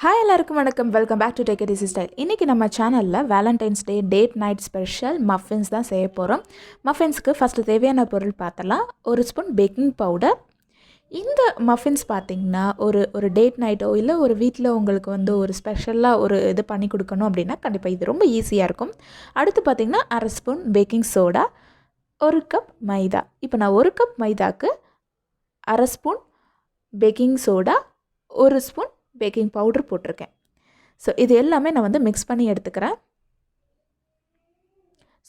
Hi எல்லாருக்கும் வணக்கம். Welcome back to take it easy style. இன்றைக்கி நம்ம சேனலில் valentine's day date night special muffins தான் செய்ய போகிறோம். மஃபின்ஸ்க்கு ஃபஸ்ட்டு தேவையான பொருள் பார்த்தலாம். ஒரு ஸ்பூன் பேக்கிங் பவுடர். இந்த மஃபின்ஸ் பார்த்திங்கன்னா ஒரு டேட் நைட்டோ இல்லை ஒரு வீட்டில் உங்களுக்கு ஒரு ஸ்பெஷலாக ஒரு இது பண்ணி கொடுக்கணும் அப்படின்னா கண்டிப்பாக இது ரொம்ப ஈஸியாக இருக்கும். அடுத்து பார்த்திங்கன்னா அரை ஸ்பூன் பேக்கிங் சோடா, ஒரு கப் மைதா. இப்போ நான் ஒரு கப் மைதாக்கு அரை ஸ்பூன் பேக்கிங் சோடா, ஒரு ஸ்பூன் பேக்கிங் பவுடர் போட்டிருக்கேன். ஸோ இது எல்லாமே நான் மிக்ஸ் பண்ணி எடுத்துக்கிறேன்.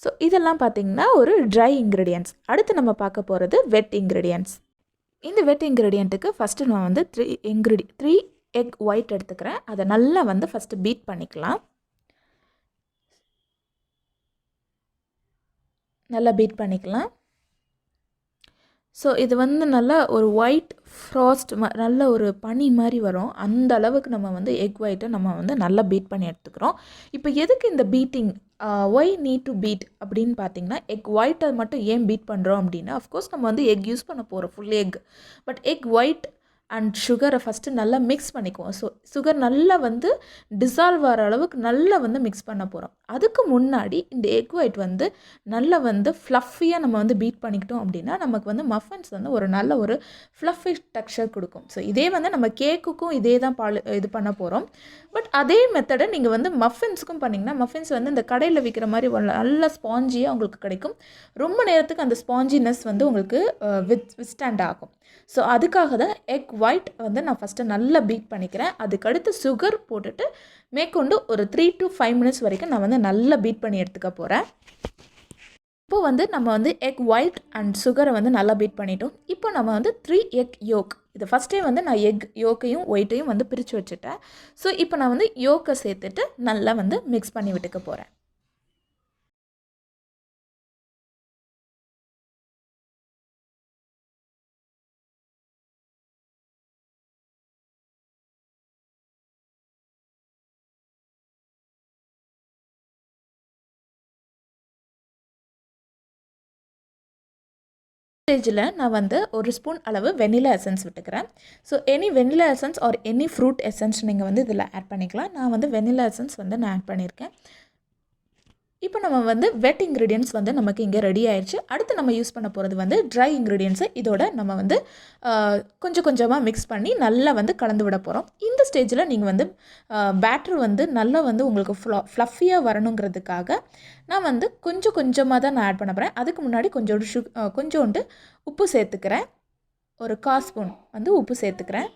ஸோ இதெல்லாம் பார்த்திங்கன்னா ஒரு ட்ரை இன்க்ரீடியன்ட்ஸ். அடுத்து நம்ம பார்க்க போகிறது வெட் இன்க்ரீடியன்ட்ஸ். இந்த வெட் இன்க்ரீடியண்ட்டுக்கு ஃபஸ்ட்டு நான் 3 எக் ஒயிட் எடுத்துக்கிறேன். அதை நல்லா ஃபஸ்ட்டு பீட் பண்ணிக்கலாம். நல்லா பீட் பண்ணிக்கலாம். ஸோ இது நல்லா ஒரு ஒயிட் ஃப்ராஸ்ட் நல்ல ஒரு பனி மாதிரி வரும். அந்த அளவுக்கு நம்ம எக் ஒயிட்டை நம்ம நல்லா பீட் பண்ணி எடுத்துக்கிறோம். இப்போ எதுக்கு இந்த beating, why need to beat அப்படின்னு பார்த்தீங்கன்னா, எக் ஒயிட்டை மட்டும் ஏன் பீட் பண்ணுறோம் அப்படின்னா, அஃப்கோர்ஸ் நம்ம எக் யூஸ் பண்ண போகிறோம், full egg. But egg white and சுகரை ஃபஸ்ட்டு நல்லா மிக்ஸ் பண்ணிக்குவோம். ஸோ சுகர் நல்லா டிசால்வ் ஆகிற அளவுக்கு நல்லா மிக்ஸ் பண்ண போகிறோம். அதுக்கு முன்னாடி இந்த எக் ஒயிட் நல்லா ஃப்ளஃபியாக நம்ம பீட் பண்ணிக்கிட்டோம் அப்படின்னா நமக்கு மஃபன்ஸ் ஒரு நல்ல ஒரு ஃப்ளஃபி டெக்ஸ்சர் கொடுக்கும். ஸோ இதே நம்ம கேக்குக்கும் இதே தான் இது பண்ண போகிறோம். பட் அதே மெத்தடை நீங்கள் மஃபின்ஸுக்கும் பண்ணிங்கன்னா, மஃபின்ஸ் இந்த கடையில் விற்கிற மாதிரி நல்ல ஸ்பாஞ்சியாக உங்களுக்கு கிடைக்கும். ரொம்ப நேரத்துக்கு அந்த ஸ்பாஞ்சினஸ் உங்களுக்கு வித்ஸ்டாண்ட் ஆகும். ஸோ அதுக்காக தான் எக் ஒயிட் நான் ஃபஸ்ட்டு நல்லா பீட் பண்ணிக்கிறேன். அதுக்கடுத்து சுகர் போட்டுட்டு மேற்கொண்டு ஒரு 3 to 5 minutes வரைக்கும் நான் நல்லா பீட் பண்ணி எடுத்துக்க போகிறேன். இப்போது நம்ம எக் ஒயிட் அண்ட் சுகரை நல்லா பீட் பண்ணிட்டோம். இப்போ நம்ம 3 எக் யோக். இது ஃபஸ்ட்டே நான் எக் யோக்கையும் ஒயிட்டையும் பிரித்து வச்சுட்டேன். ஸோ இப்போ நான் யோக்கை சேர்த்துட்டு நல்லா மிக்ஸ் பண்ணி விட்டுக்க போகிறேன். ஸ்டேஜில் நான் ஒரு ஸ்பூன் அளவு வெனிலா எசன்ஸ் விட்டுக்கிறேன். So any vanilla essence or any fruit essence நீங்கள் இதில் ஆட் பண்ணிக்கலாம். நான் வெனிலா எசன்ஸ் நான் ஆட் பண்ணியிருக்கேன். இப்போ நம்ம வெட் இன்க்ரீடியன்ட்ஸ் நமக்கு இங்கே ரெடி ஆயிடுச்சு. அடுத்து நம்ம யூஸ் பண்ண போகிறது ட்ரை இன்க்ரீடியன்ட்ஸை இதோட நம்ம கொஞ்சம் கொஞ்சமாக மிக்ஸ் பண்ணி நல்லா கலந்து விட போகிறோம். இந்த ஸ்டேஜில் நீங்கள் பேட்டர் நல்லா உங்களுக்கு ஃப்ளஃபியாக வரணுங்கிறதுக்காக நான் கொஞ்சம் கொஞ்சமாக தான் நான் ஆட் பண்ண போகிறேன். அதுக்கு முன்னாடி கொஞ்சோண்டு உப்பு சேர்த்துக்கிறேன். ஒரு 1/4 ஸ்பூன் உப்பு சேர்த்துக்கிறேன்.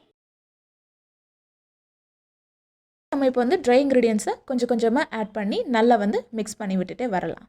நம்ம இப்போ ட்ரை இன்க்ரீடியன்ட்ஸை கொஞ்சம் கொஞ்சமாக ஆட் பண்ணி நல்லா மிக்ஸ் பண்ணி விட்டுட்டே வரலாம்.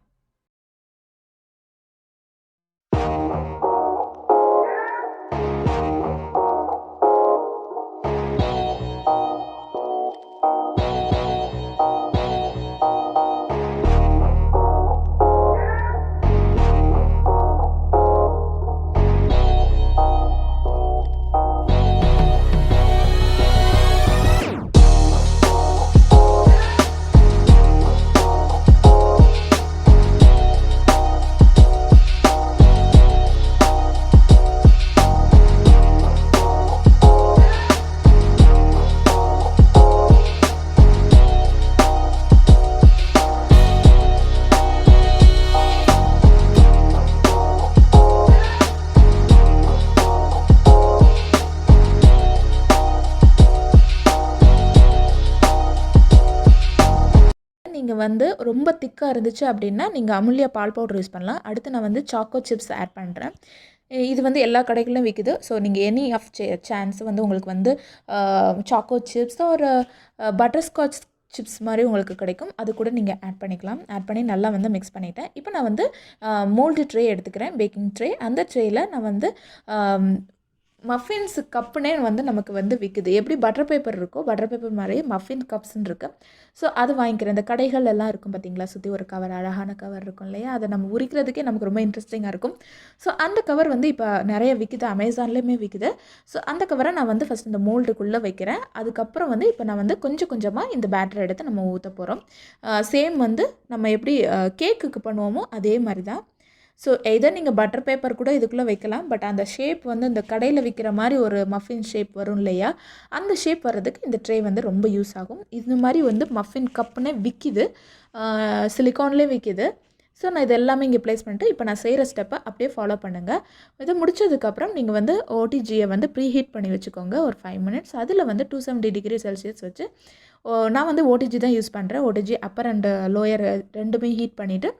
நீங்கள் ரொம்ப திக்காக இருந்துச்சு அப்படின்னா நீங்கள் அமுல்யா பால் பவுடர் யூஸ் பண்ணலாம். அடுத்து நான் சாக்கோ சிப்ஸ் ஆட் பண்ணுறேன். இது எல்லா கடைகளிலும் விற்குது. ஸோ நீங்கள் எனி ஆஃப் சான்ஸ் உங்களுக்கு சாக்கோ சிப்ஸ் ஒரு பட்டர்ஸ்காட்ச் சிப்ஸ் மாதிரி உங்களுக்கு கிடைக்கும். அது கூட நீங்கள் ஆட் பண்ணிக்கலாம். ஆட் பண்ணி நல்லா மிக்ஸ் பண்ணிவிட்டேன். இப்போ நான் மோல்டு ட்ரே எடுத்துக்கிறேன், பேக்கிங் ட்ரே. அந்த ட்ரேயில் நான் மஃபின்ஸ் கப்புனே நமக்கு விற்குது. எப்படி பட்டர் பேப்பர் இருக்கோ, பட்டர் பேப்பர் மாதிரியே மஃபின் கப்ஸ்ன்னு இருக்குது. ஸோ அது வாங்கிக்கிறேன். இந்த கடைகள் எல்லாம் இருக்கும் பார்த்திங்களா, சுற்றி ஒரு கவர், அழகான கவர் இருக்கும் இல்லையா, அதை நம்ம உரிக்கிறதுக்கே நமக்கு ரொம்ப இன்ட்ரெஸ்டிங்காக இருக்கும். ஸோ அந்த கவர் இப்போ நிறைய விற்குது, அமேசான்லேயுமே விற்குது. ஸோ அந்த கவரை நான் ஃபஸ்ட் இந்த மோல்டுக்குள்ளே வைக்கிறேன். அதுக்கப்புறம் இப்போ நான் கொஞ்சம் கொஞ்சமாக இந்த பேட்டரை எடுத்து நம்ம ஊற்ற போகிறோம். சேம் நம்ம எப்படி கேக்குக்கு பண்ணுவோமோ அதே மாதிரி தான். ஸோ எதர் நீங்கள் பட்டர் பேப்பர் கூட இதுக்குள்ளே வைக்கலாம். பட் அந்த ஷேப் வந்து இந்த கடையில் விற்கிற மாதிரி ஒரு மஃபின் ஷேப் வரும் இல்லையா, அந்த ஷேப் வர்றதுக்கு இந்த ட்ரே வந்து ரொம்ப யூஸ் ஆகும். இது மாதிரி வந்து மஃபின் கப்புன்னு விற்கிது, சிலிக்கான்லேயே விற்கிது. ஸோ நான் இது எல்லாமே இங்கே ப்ளேஸ் பண்ணிட்டு இப்போ நான் செய்கிற ஸ்டெப்பை அப்படியே ஃபாலோ பண்ணுங்கள். இது முடிச்சதுக்கப்புறம் நீங்கள் வந்து ஓடிஜியை வந்து ப்ரீ ஹீட் பண்ணி வச்சுக்கோங்க ஒரு 5 மினிட்ஸ். அதில் வந்து 270 டிகிரி செல்சியஸ் வச்சு, நான் வந்து ஓடிஜி தான் யூஸ் பண்ணுறேன். ஓடிஜி அப்பர் அண்ட் லோயர் ரெண்டுமே ஹீட் பண்ணிவிட்டு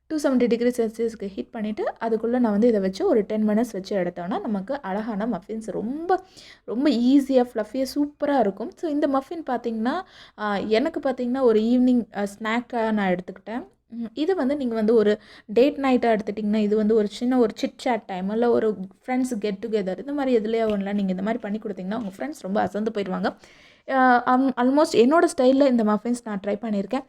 270 டிகிரி செல்சியஸ்க்கு ஹீட் பண்ணிவிட்டு அதுக்குள்ளே நான் வந்து இதை வச்சு ஒரு 10 மினிட்ஸ் வச்சு எடுத்தோன்னா நமக்கு அழகான மஃபின்ஸ் ரொம்ப ரொம்ப ஈஸியாக ஃப்ளஃபியாக சூப்பராக இருக்கும். ஸோ இந்த மஃபின் பார்த்திங்கன்னா எனக்கு பார்த்திங்கன்னா ஒரு ஈவினிங் ஸ்நாக்காக நான் எடுத்துக்கிட்டேன். இது வந்து நீங்கள் வந்து ஒரு டேட் நைட்டாக எடுத்துட்டிங்கன்னா இது வந்து ஒரு சின்ன ஒரு சிட் சாட் டைம், இல்லை ஒரு ஃப்ரெண்ட்ஸ் கெட் டுகெதர் இந்த மாதிரி எதுலேயே ஒன்றில் நீங்கள் இந்த மாதிரி பண்ணி கொடுத்தீங்கன்னா உங்கள் ஃப்ரெண்ட்ஸ் ரொம்ப அசந்து போயிடுவாங்க. ஆல்மோஸ்ட் என்னோடய ஸ்டைலில் இந்த மஃபின்ஸ் நான் ட்ரை பண்ணியிருக்கேன்.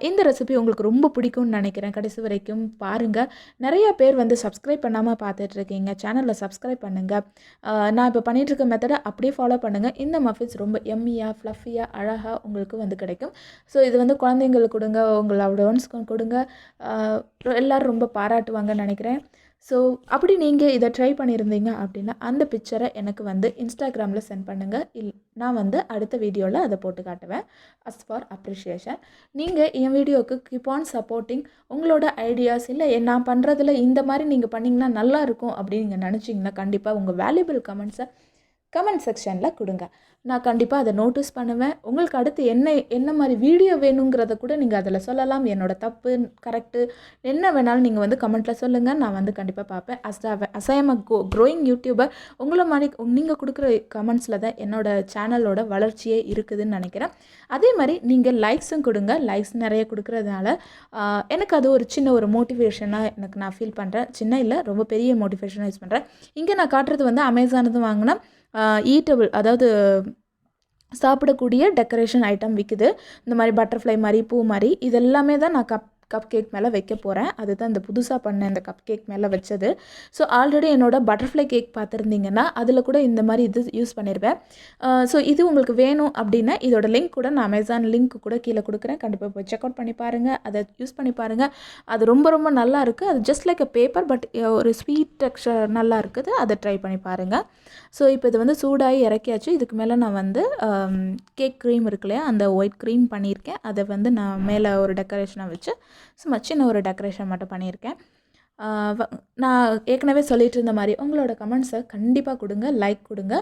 இந்த ரெசிபி உங்களுக்கு ரொம்ப பிடிக்கும்னு நினைக்கிறேன். கடைசி வரைக்கும் பாருங்கள். நிறையா பேர் வந்து சப்ஸ்கிரைப் பண்ணாமல் பார்த்துட்ருக்கீங்க. சேனலில் சப்ஸ்கிரைப் பண்ணுங்கள். நான் இப்போ பண்ணிகிட்ருக்க மெத்தடை அப்படியே ஃபாலோ பண்ணுங்கள். இந்த மஃபின்ஸ் ரொம்ப எம்மியாக ஃப்ளஃபியாக அழகாக உங்களுக்கு வந்து கிடைக்கும். ஸோ இது வந்து குழந்தைங்களுக்கு கொடுங்க, உங்களோட ஒன்ஸ்க்கு கொடுங்க, எல்லோரும் ரொம்ப பாராட்டுவாங்கன்னு நினைக்கிறேன். ஸோ அப்படி நீங்கள் இதை ட்ரை பண்ணியிருந்தீங்க அப்படின்னா அந்த பிக்சரை எனக்கு வந்து இன்ஸ்டாகிராமில் சென்ட் பண்ணுங்கள். நான் வந்து அடுத்த வீடியோவில் அதை போட்டு காட்டுவேன் அஸ் ஃபார் அப்ரிஷியேஷன். நீங்கள் என் வீடியோவுக்கு கீப் ஆன் சப்போர்ட்டிங். உங்களோட ஐடியாஸ் இல்லை நான் பண்ணுறதுல இந்த மாதிரி நீங்கள் பண்ணிங்கன்னா நல்லாயிருக்கும் அப்படின்னு நீங்கள் நினச்சிங்கன்னா கண்டிப்பாக உங்கள் வேல்யூபிள் கமெண்ட்ஸை கமெண்ட் செக்ஷனில் கொடுங்க. நான் கண்டிப்பாக அதை நோட்டீஸ் பண்ணுவேன். உங்களுக்கு அடுத்து என்ன மாதிரி வீடியோ வேணுங்கிறத கூட நீங்கள் அதில் சொல்லலாம். என்னோடய தப்பு கரெக்டு என்ன வேணாலும் நீங்கள் வந்து கமெண்ட்டில் சொல்லுங்கள். நான் வந்து கண்டிப்பாக பார்ப்பேன். I am a growing YouTuber. உங்களை மாதிரி நீங்கள் கொடுக்குற கமெண்ட்ஸில் தான் என்னோடய சேனலோட வளர்ச்சியே இருக்குதுன்னு நினைக்கிறேன். அதே மாதிரி நீங்கள் லைக்ஸும் கொடுங்க. லைக்ஸ் நிறைய கொடுக்குறதுனால எனக்கு அது ஒரு சின்ன ஒரு மோட்டிவேஷனாக எனக்கு நான் ஃபீல் பண்ணுறேன். சின்ன இல்லை, ரொம்ப பெரிய மோட்டிவேஷனாக யூஸ் பண்ணுறேன். இங்கே நான் காட்டுறது வந்து அமேசானது வாங்கினா ஈட்டபிள், அதாவது சாப்பிடக்கூடிய டெக்கரேஷன் ஐட்டம் விற்குது. இந்த மாதிரி பட்டர்ஃப்ளை மாதிரி, பூ மாதிரி, இது எல்லாமே தான் நான் கப் கேக் மேலே வைக்க போகிறேன். அதுதான் இந்த புதுசாக பண்ண இந்த கப் கேக் மேலே வச்சது. ஸோ ஆல்ரெடி என்னோட பட்டர்ஃப்ளை கேக் பார்த்துருந்தீங்கன்னா அதில் கூட இந்த மாதிரி இது யூஸ் பண்ணியிருப்பேன். ஸோ இது உங்களுக்கு வேணும் அப்படின்னா இதோட லிங்க் கூட நான் அமேசான் லிங்க் கூட கீழே கொடுக்குறேன். கண்டிப்பாக போய் செக் அவுட் பண்ணி பாருங்கள், அதை யூஸ் பண்ணி பாருங்கள். அது ரொம்ப ரொம்ப நல்லா இருக்குது. அது just like a paper, but ஒரு ஸ்வீட் டெக்ஸ்சர் நல்லா இருக்குது. அதை ட்ரை பண்ணி பாருங்கள். ஸோ இப்போ இது வந்து சூடாகி இறக்கியாச்சு. இதுக்கு மேலே நான் வந்து கேக் க்ரீம் இருக்கு இல்லையா, அந்த ஒயிட் க்ரீம் பண்ணியிருக்கேன். அதை வந்து நான் மேலே ஒரு டெக்கரேஷனை வச்சு சும்மா சின்ன ஒரு டெக்கரேஷன் மட்டும் பண்ணியிருக்கேன். நான் ஏற்கனவே சொல்லிட்டு இருந்த மாதிரி உங்களோட கமெண்ட்ஸை கண்டிப்பாக கொடுங்க, லைக் கொடுங்க.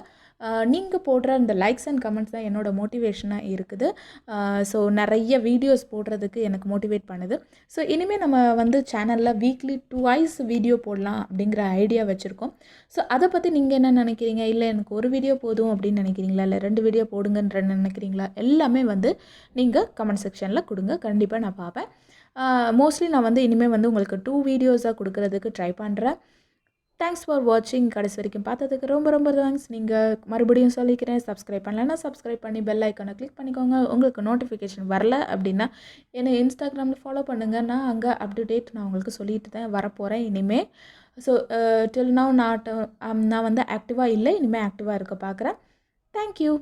நீங்கள் போடுற இந்த லைக்ஸ் அண்ட் கமெண்ட்ஸ் தான் என்னோடய மோட்டிவேஷனாக இருக்குது. ஸோ நிறைய வீடியோஸ் போடுறதுக்கு எனக்கு மோட்டிவேட் பண்ணுது. ஸோ இனிமேல் நம்ம வந்து சேனலில் வீக்லி 2 வீடியோ போடலாம் அப்படிங்கிற ஐடியா வச்சுருக்கோம். ஸோ அதை பற்றி நீங்கள் என்ன நினைக்கிறீங்க? இல்லை எனக்கு ஒரு வீடியோ போதும் அப்படின்னு நினைக்கிறீங்களா? இல்லை 2 வீடியோ போடுங்கன்ற நினைக்கிறீங்களா? எல்லாமே வந்து நீங்கள் கமெண்ட் செக்ஷனில் கொடுங்க. கண்டிப்பாக நான் பார்ப்பேன். மோஸ்ட்லி நான் வந்து இனிமேல் வந்து உங்களுக்கு 2 வீடியோஸாக கொடுக்கறதுக்கு ட்ரை பண்ணுறேன். தேங்க்ஸ் ஃபார் வாட்சிங். கடைசி வரைக்கும் பார்த்ததுக்கு ரொம்ப ரொம்ப தேங்க்ஸ். நீங்கள் மறுபடியும் சொல்லிக்கிறேன், சப்ஸ்கிரைப் பண்ணலைன்னா சப்ஸ்கிரைப் பண்ணி பெல் ஐக்கானை கிளிக் பண்ணிக்கோங்க. உங்களுக்கு நோட்டிஃபிகேஷன் வரல அப்படின்னா என்னை இன்ஸ்டாகிராமில் ஃபாலோ பண்ணுங்கள். நான் அங்கே அப்டுடேட் நான் உங்களுக்கு சொல்லிட்டு தான் வரப்போகிறேன் இனிமேல். ஸோ டில் நவ் நான் வந்து ஆக்டிவாக இல்லை, இனிமேல் ஆக்டிவாக இருக்க பார்க்குறேன். தேங்க்யூ.